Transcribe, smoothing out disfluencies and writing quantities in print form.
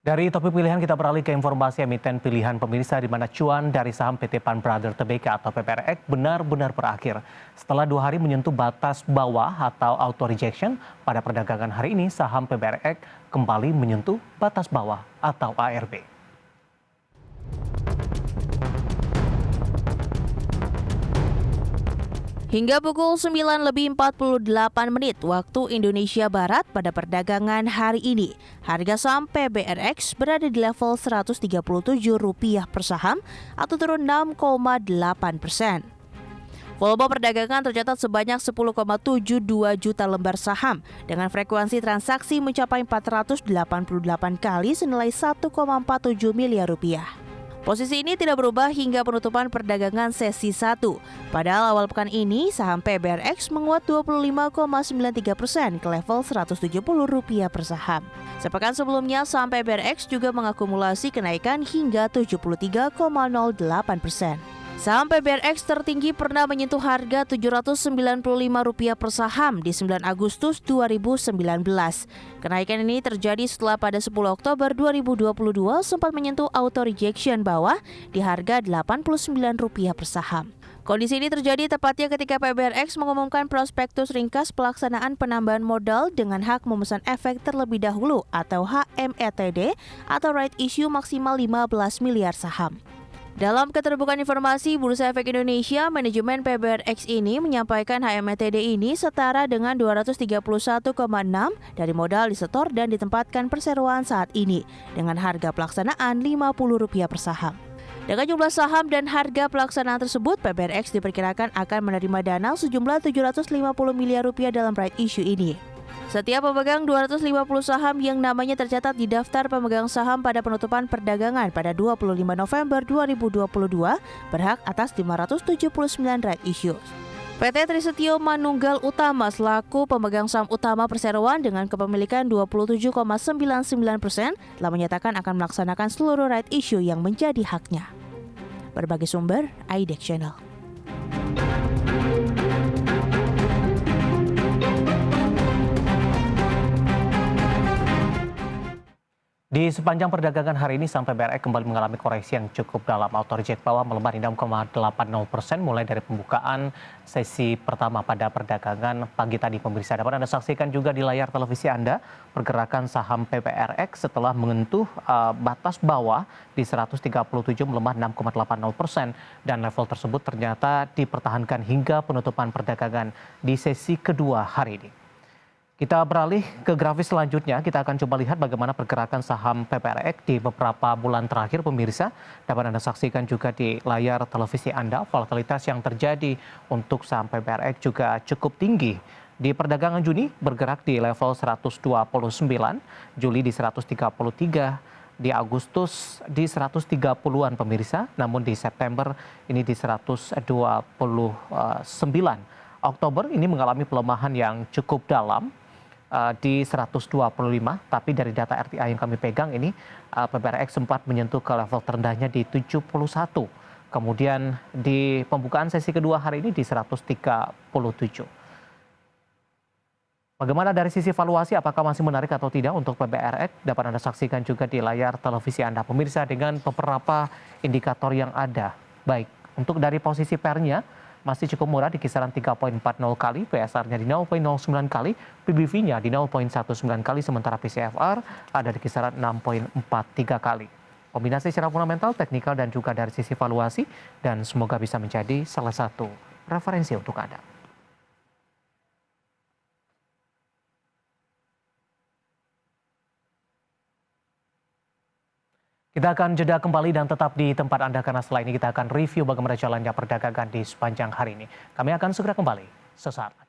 Dari topik pilihan kita beralih ke informasi emiten pilihan pemirsa di mana cuan dari saham PT Pan Brother Tbk atau PPRX benar-benar berakhir. Setelah 2 hari menyentuh batas bawah atau auto rejection, pada perdagangan hari ini saham PPRX kembali menyentuh batas bawah atau ARB. Hingga pukul 9:48 waktu Indonesia Barat pada perdagangan hari ini, harga saham PBRX berada di level Rp137 per saham atau turun 6,8%. Volume perdagangan tercatat sebanyak 10,72 juta lembar saham dengan frekuensi transaksi mencapai 488 kali senilai 1,47 miliar rupiah. Posisi ini tidak berubah hingga penutupan perdagangan sesi 1. Padahal awal pekan ini, saham PBRX menguat 25,93% ke level Rp170 per saham. Sepekan sebelumnya, saham PBRX juga mengakumulasi kenaikan hingga 73,08%. Saham PBRX tertinggi pernah menyentuh harga Rp795 per saham di 9 Agustus 2019. Kenaikan ini terjadi setelah pada 10 Oktober 2022 sempat menyentuh auto rejection bawah di harga Rp89 per saham. Kondisi ini terjadi tepatnya ketika PBRX mengumumkan prospektus ringkas pelaksanaan penambahan modal dengan hak memesan efek terlebih dahulu atau HMETD atau right issue maksimal 15 miliar saham. Dalam keterbukaan informasi Bursa Efek Indonesia, manajemen PBRX ini menyampaikan HMETD ini setara dengan 231,6 dari modal disetor dan ditempatkan perseroan saat ini dengan harga pelaksanaan Rp50 per saham. Dengan jumlah saham dan harga pelaksanaan tersebut, PBRX diperkirakan akan menerima dana sejumlah Rp750 miliar dalam right issue ini. Setiap pemegang 250 saham yang namanya tercatat di daftar pemegang saham pada penutupan perdagangan pada 25 November 2022 berhak atas 579 right issues. PT Trisetyo Manunggal Utama selaku pemegang saham utama perseroan dengan kepemilikan 27,99% telah menyatakan akan melaksanakan seluruh right issue yang menjadi haknya. Berbagai sumber, IDEX Channel. Di sepanjang perdagangan hari ini, saham PBRX kembali mengalami koreksi yang cukup dalam. Auto reject bawah melemah di 6,80% mulai dari pembukaan sesi pertama pada perdagangan pagi tadi. Pemirsa, dapat Anda saksikan juga di layar televisi Anda pergerakan saham PBRX setelah menyentuh batas bawah di 137 melemah 6,80% dan level tersebut ternyata dipertahankan hingga penutupan perdagangan di sesi kedua hari ini. Kita beralih ke grafis selanjutnya, kita akan coba lihat bagaimana pergerakan saham PPRX di beberapa bulan terakhir, pemirsa. Dapat Anda saksikan juga di layar televisi Anda, volatilitas yang terjadi untuk saham PPRX juga cukup tinggi. Di perdagangan Juni bergerak di level 129, Juli di 133, di Agustus di 130-an pemirsa, namun di September ini di 129. Oktober ini mengalami pelemahan yang cukup dalam di 125, tapi dari data RTA yang kami pegang ini PBRX sempat menyentuh ke level terendahnya di 71. Kemudian di pembukaan sesi kedua hari ini di 137. Bagaimana dari sisi valuasi, apakah masih menarik atau tidak untuk PBRX? Dapat Anda saksikan juga di layar televisi Anda, pemirsa, dengan beberapa indikator yang ada. Baik, untuk dari posisi pernya, masih cukup murah di kisaran 3,40 kali, PSR-nya di 0,09 kali, PBV-nya di 0,19 kali, sementara PCFR ada di kisaran 6,43 kali. Kombinasi secara fundamental, teknikal, dan juga dari sisi valuasi, dan semoga bisa menjadi salah satu referensi untuk Anda. Kita akan jeda kembali dan tetap di tempat Anda karena setelah ini kita akan review bagaimana jalannya perdagangan di sepanjang hari ini. Kami akan segera kembali sesaat lagi.